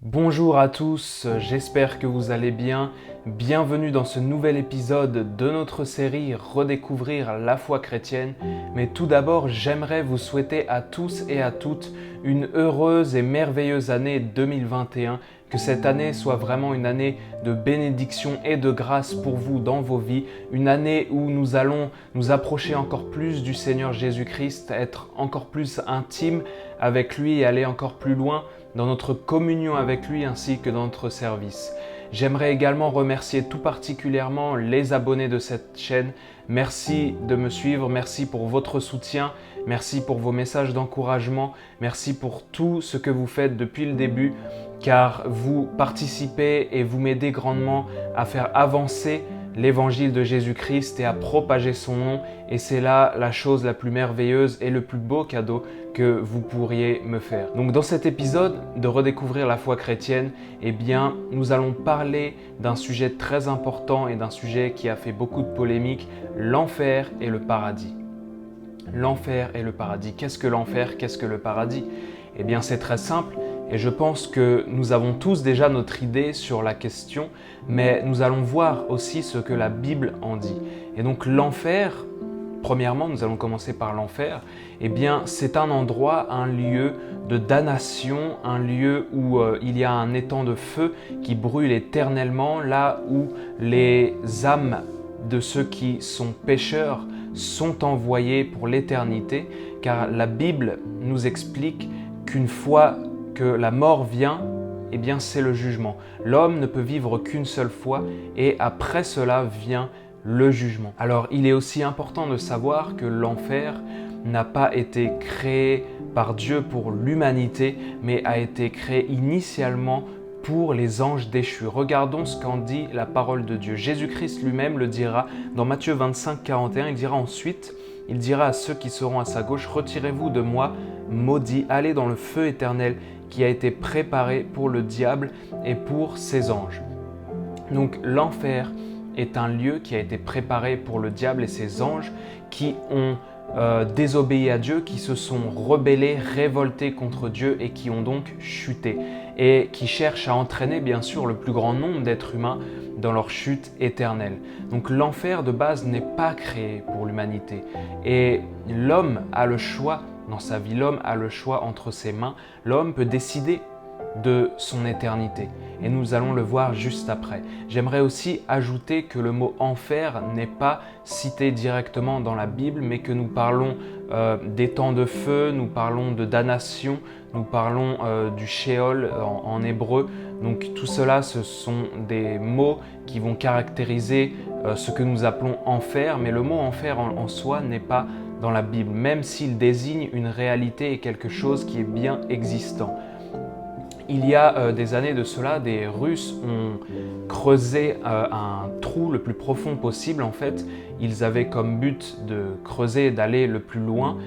Bonjour à tous, j'espère que vous allez bien. Bienvenue dans ce nouvel épisode de notre série Redécouvrir la foi chrétienne. Mais tout d'abord, j'aimerais vous souhaiter à tous et à toutes une heureuse et merveilleuse année 2021. Que cette année soit vraiment une année de bénédiction et de grâce pour vous dans vos vies. Une année où nous allons nous approcher encore plus du Seigneur Jésus-Christ, être encore plus intime avec lui et aller encore plus loin dans notre communion avec lui ainsi que dans notre service. J'aimerais également remercier tout particulièrement les abonnés de cette chaîne. Merci de me suivre, merci pour votre soutien, merci pour vos messages d'encouragement, merci pour tout ce que vous faites depuis le début, car vous participez et vous m'aidez grandement à faire avancer l'évangile de Jésus-Christ et à propager son nom. Et c'est là la chose la plus merveilleuse et le plus beau cadeau que vous pourriez me faire. Donc dans cet épisode de Redécouvrir la foi chrétienne, nous allons parler d'un sujet très important et d'un sujet qui a fait beaucoup de polémiques, l'enfer et le paradis. L'enfer et le paradis. Qu'est-ce que l'enfer? Qu'est-ce que le paradis? C'est très simple. Et je pense que nous avons tous déjà notre idée sur la question, mais nous allons voir aussi ce que la Bible en dit. Et donc l'enfer, premièrement, nous allons commencer par l'enfer, c'est un endroit, un lieu de damnation, un lieu où il y a un étang de feu qui brûle éternellement, là où les âmes de ceux qui sont pécheurs sont envoyées pour l'éternité, car la Bible nous explique qu'une fois que la mort vient, c'est le jugement. L'homme ne peut vivre qu'une seule fois et après cela vient le jugement. Alors il est aussi important de savoir que l'enfer n'a pas été créé par Dieu pour l'humanité, mais a été créé initialement pour les anges déchus. Regardons ce qu'en dit la parole de Dieu. Jésus-Christ lui-même le dira dans Matthieu 25, 41, il dira ensuite, il dira à ceux qui seront à sa gauche, « Retirez-vous de moi, maudits, allez dans le feu éternel qui a été préparé pour le diable et pour ses anges. » Donc l'enfer est un lieu qui a été préparé pour le diable et ses anges qui ont désobéi à Dieu, qui se sont rebellés, révoltés contre Dieu et qui ont donc chuté et qui cherchent à entraîner bien sûr le plus grand nombre d'êtres humains dans leur chute éternelle. Donc l'enfer de base n'est pas créé pour l'humanité et l'homme a le choix. Dans sa vie, l'homme a le choix entre ses mains. L'homme peut décider de son éternité. Et nous allons le voir juste après. J'aimerais aussi ajouter que le mot enfer n'est pas cité directement dans la Bible, mais que nous parlons des temps de feu, nous parlons de damnation, nous parlons du Sheol en hébreu. Donc tout cela, ce sont des mots qui vont caractériser ce que nous appelons enfer, mais le mot enfer en soi n'est pas dans la Bible, même s'il désigne une réalité et quelque chose qui est bien existant. Il y a des années de cela, des Russes ont creusé un trou le plus profond possible. En fait, ils avaient comme but de creuser, d'aller le plus loin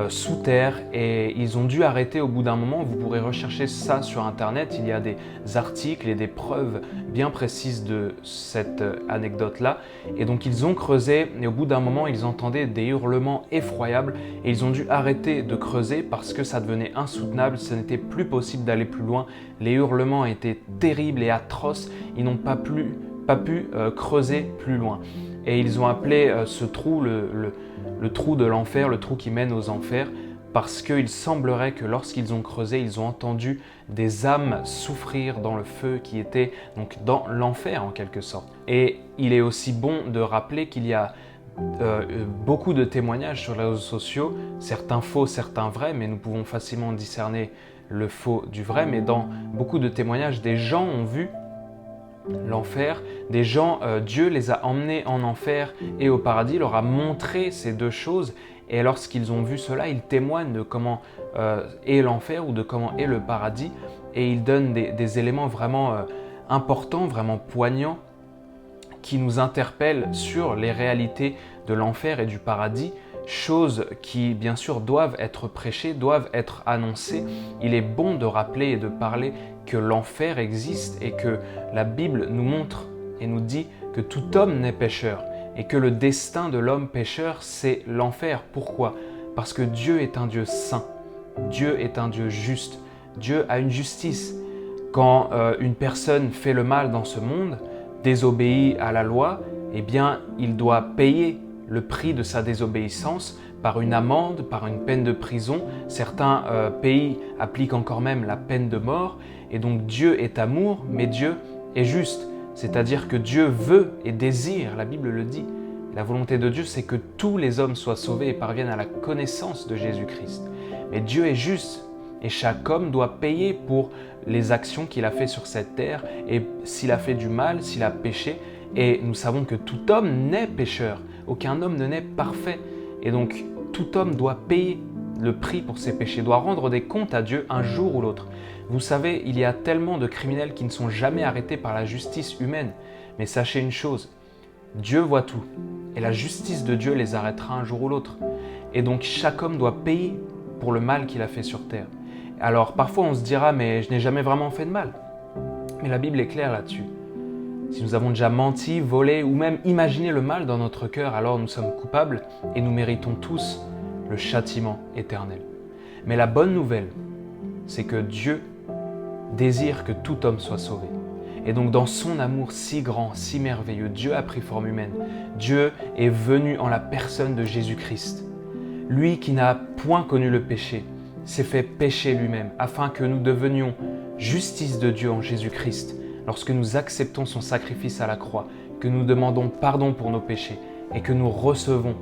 sous terre et ils ont dû arrêter au bout d'un moment. Vous pourrez rechercher ça sur internet, il y a des articles et des preuves bien précises de cette anecdote-là. Et donc ils ont creusé et au bout d'un moment ils entendaient des hurlements effroyables et ils ont dû arrêter de creuser parce que ça devenait insoutenable, ce n'était plus possible d'aller plus loin. Les hurlements étaient terribles et atroces, ils n'ont pas pu creuser plus loin. Et ils ont appelé ce trou le trou de l'enfer, le trou qui mène aux enfers, parce qu'il semblerait que lorsqu'ils ont creusé, ils ont entendu des âmes souffrir dans le feu qui était donc dans l'enfer en quelque sorte. Et il est aussi bon de rappeler qu'il y a beaucoup de témoignages sur les réseaux sociaux, certains faux, certains vrais, mais nous pouvons facilement discerner le faux du vrai, mais dans beaucoup de témoignages, des gens ont vu l'enfer, des gens, Dieu les a emmenés en enfer et au paradis, leur a montré ces deux choses et lorsqu'ils ont vu cela, ils témoignent de comment est l'enfer ou de comment est le paradis et ils donnent des éléments vraiment importants, vraiment poignants qui nous interpellent sur les réalités de l'enfer et du paradis, choses qui bien sûr doivent être prêchées, doivent être annoncées. Il est bon de rappeler et de parler que l'enfer existe et que la Bible nous montre et nous dit que tout homme naît pécheur et que le destin de l'homme pécheur, c'est l'enfer. Pourquoi? Parce que Dieu est un Dieu saint, Dieu est un Dieu juste, Dieu a une justice. Quand une personne fait le mal dans ce monde, désobéit à la loi, eh bien, il doit payer le prix de sa désobéissance par une amende, par une peine de prison. Certains pays appliquent encore même la peine de mort. Et donc Dieu est amour, mais Dieu est juste. C'est-à-dire que Dieu veut et désire, la Bible le dit. La volonté de Dieu, c'est que tous les hommes soient sauvés et parviennent à la connaissance de Jésus-Christ. Mais Dieu est juste et chaque homme doit payer pour les actions qu'il a fait sur cette terre et s'il a fait du mal, s'il a péché. Et nous savons que tout homme naît pécheur. Aucun homme ne naît parfait. Et donc, tout homme doit payer le prix pour ses péchés, doit rendre des comptes à Dieu un jour ou l'autre. Vous savez, il y a tellement de criminels qui ne sont jamais arrêtés par la justice humaine. Mais sachez une chose, Dieu voit tout. Et la justice de Dieu les arrêtera un jour ou l'autre. Et donc, chaque homme doit payer pour le mal qu'il a fait sur terre. Alors, parfois, on se dira, mais je n'ai jamais vraiment fait de mal. Mais la Bible est claire là-dessus. Si nous avons déjà menti, volé ou même imaginé le mal dans notre cœur, alors nous sommes coupables et nous méritons tous le châtiment éternel. Mais la bonne nouvelle, c'est que Dieu désire que tout homme soit sauvé. Et donc dans son amour si grand, si merveilleux, Dieu a pris forme humaine. Dieu est venu en la personne de Jésus-Christ. Lui qui n'a point connu le péché, s'est fait pécher lui-même, afin que nous devenions justice de Dieu en Jésus-Christ. Lorsque nous acceptons son sacrifice à la croix, que nous demandons pardon pour nos péchés et que nous recevons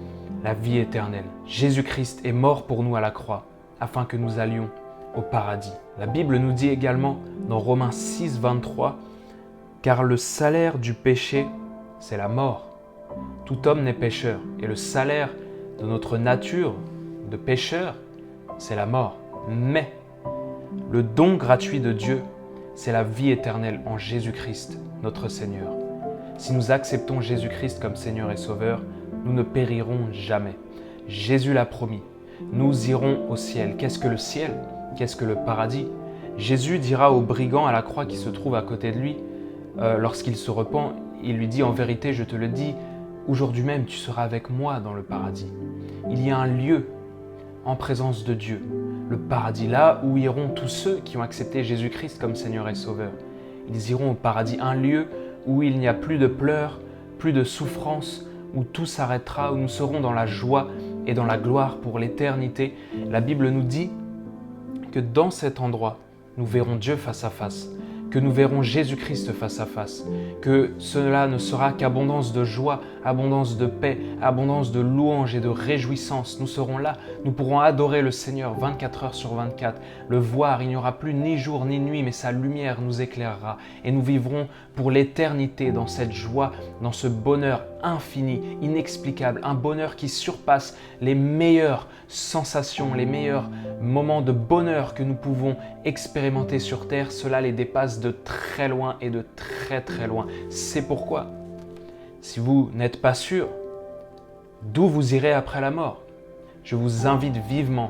la vie éternelle. Jésus-Christ est mort pour nous à la croix, afin que nous allions au paradis. La Bible nous dit également dans Romains 6, 23, « Car le salaire du péché, c'est la mort. Tout homme n'est pécheur, et le salaire de notre nature de pécheur, c'est la mort. Mais le don gratuit de Dieu, c'est la vie éternelle en Jésus-Christ, notre Seigneur. Si nous acceptons Jésus-Christ comme Seigneur et Sauveur, nous ne périrons jamais. Jésus l'a promis. Nous irons au ciel. Qu'est-ce que le ciel? Qu'est-ce que le paradis? Jésus dira au brigand à la croix qui se trouve à côté de lui, lorsqu'il se repent, il lui dit « En vérité, je te le dis, aujourd'hui même tu seras avec moi dans le paradis. » Il y a un lieu en présence de Dieu, le paradis, là où iront tous ceux qui ont accepté Jésus-Christ comme Seigneur et Sauveur. Ils iront au paradis, un lieu où il n'y a plus de pleurs, plus de souffrance, où tout s'arrêtera, où nous serons dans la joie et dans la gloire pour l'éternité. La Bible nous dit que dans cet endroit, nous verrons Dieu face à face, que nous verrons Jésus-Christ face à face, que cela ne sera qu'abondance de joie, abondance de paix, abondance de louange et de réjouissance. Nous serons là, nous pourrons adorer le Seigneur 24 heures sur 24, le voir, il n'y aura plus ni jour ni nuit, mais sa lumière nous éclairera et nous vivrons pour l'éternité dans cette joie, dans ce bonheur infini, inexplicable, un bonheur qui surpasse les meilleures sensations, les meilleurs moments de bonheur que nous pouvons expérimenter sur terre. Cela les dépasse de très loin et de très très loin. C'est pourquoi, si vous n'êtes pas sûr d'où vous irez après la mort, je vous invite vivement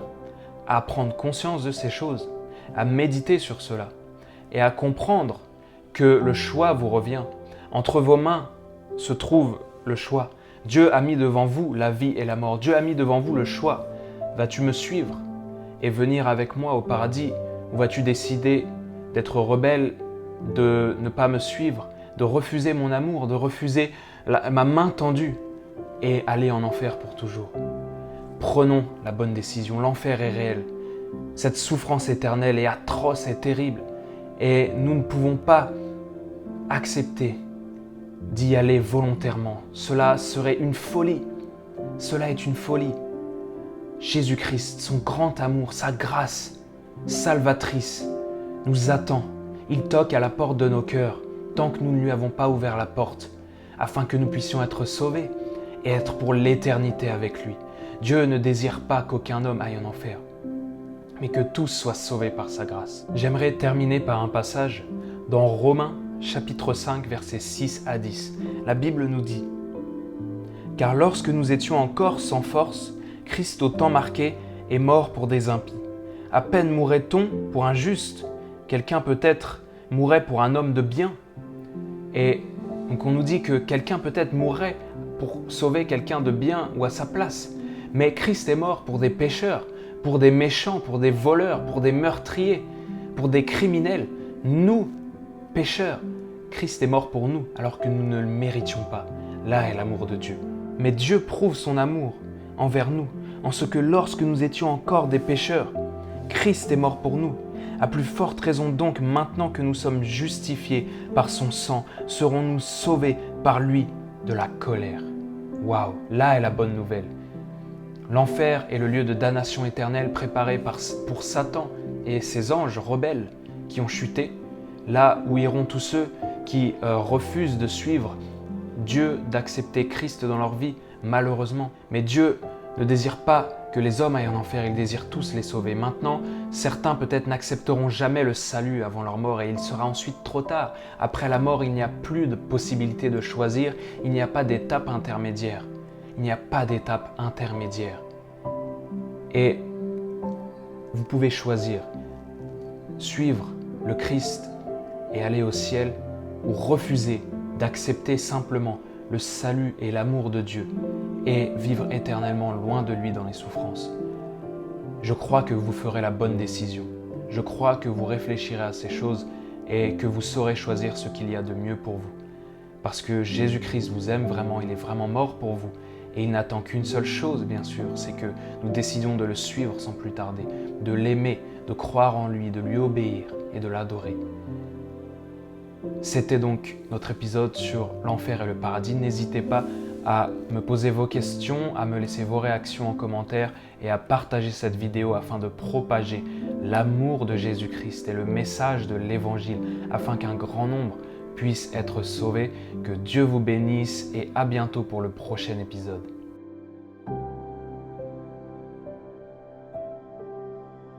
à prendre conscience de ces choses, à méditer sur cela et à comprendre que le choix vous revient. Entre vos mains se trouve le choix. Dieu a mis devant vous la vie et la mort. Dieu a mis devant vous le choix. Vas-tu me suivre et venir avec moi au paradis, ou vas-tu décider d'être rebelle, de ne pas me suivre, de refuser mon amour, de refuser ma main tendue et aller en enfer pour toujours? Prenons la bonne décision. L'enfer est réel. Cette souffrance éternelle est atroce et terrible. Et nous ne pouvons pas accepter d'y aller volontairement. Cela serait une folie. Cela est une folie. Jésus-Christ, son grand amour, sa grâce salvatrice nous attend. Il toque à la porte de nos cœurs tant que nous ne lui avons pas ouvert la porte, afin que nous puissions être sauvés et être pour l'éternité avec lui. Dieu ne désire pas qu'aucun homme aille en enfer, mais que tous soient sauvés par sa grâce. J'aimerais terminer par un passage dans Romains chapitre 5, versets 6 à 10. La Bible nous dit « Car lorsque nous étions encore sans force, Christ au temps marqué est mort pour des impies. À peine mourrait-on pour un juste, quelqu'un peut-être mourrait pour un homme de bien. » Et donc on nous dit que quelqu'un peut-être mourrait pour sauver quelqu'un de bien ou à sa place. Mais Christ est mort pour des pécheurs, pour des méchants, pour des voleurs, pour des meurtriers, pour des criminels. Nous pécheurs. Christ est mort pour nous alors que nous ne le méritions pas. Là est l'amour de Dieu. Mais Dieu prouve son amour envers nous en ce que lorsque nous étions encore des pécheurs, Christ est mort pour nous. À plus forte raison donc, maintenant que nous sommes justifiés par son sang, serons-nous sauvés par lui de la colère. Waouh, là est la bonne nouvelle. L'enfer est le lieu de damnation éternelle préparé pour Satan et ses anges rebelles qui ont chuté, là où iront tous ceux qui refusent de suivre Dieu, d'accepter Christ dans leur vie, malheureusement. Mais Dieu ne désire pas que les hommes aillent en enfer, il désire tous les sauver. Maintenant, certains peut-être n'accepteront jamais le salut avant leur mort et il sera ensuite trop tard. Après la mort, il n'y a plus de possibilité de choisir, il n'y a pas d'étape intermédiaire. Il n'y a pas d'étape intermédiaire. Et vous pouvez choisir, suivre le Christ et aller au ciel ou refuser d'accepter simplement le salut et l'amour de Dieu et vivre éternellement loin de lui dans les souffrances. Je crois que vous ferez la bonne décision. Je crois que vous réfléchirez à ces choses et que vous saurez choisir ce qu'il y a de mieux pour vous. Parce que Jésus-Christ vous aime vraiment, il est vraiment mort pour vous. Et il n'attend qu'une seule chose, bien sûr, c'est que nous décidions de le suivre sans plus tarder, de l'aimer, de croire en lui, de lui obéir et de l'adorer. C'était donc notre épisode sur l'enfer et le paradis. N'hésitez pas à me poser vos questions, à me laisser vos réactions en commentaire et à partager cette vidéo afin de propager l'amour de Jésus-Christ et le message de l'Évangile afin qu'un grand nombre puisse être sauvé. Que Dieu vous bénisse et à bientôt pour le prochain épisode.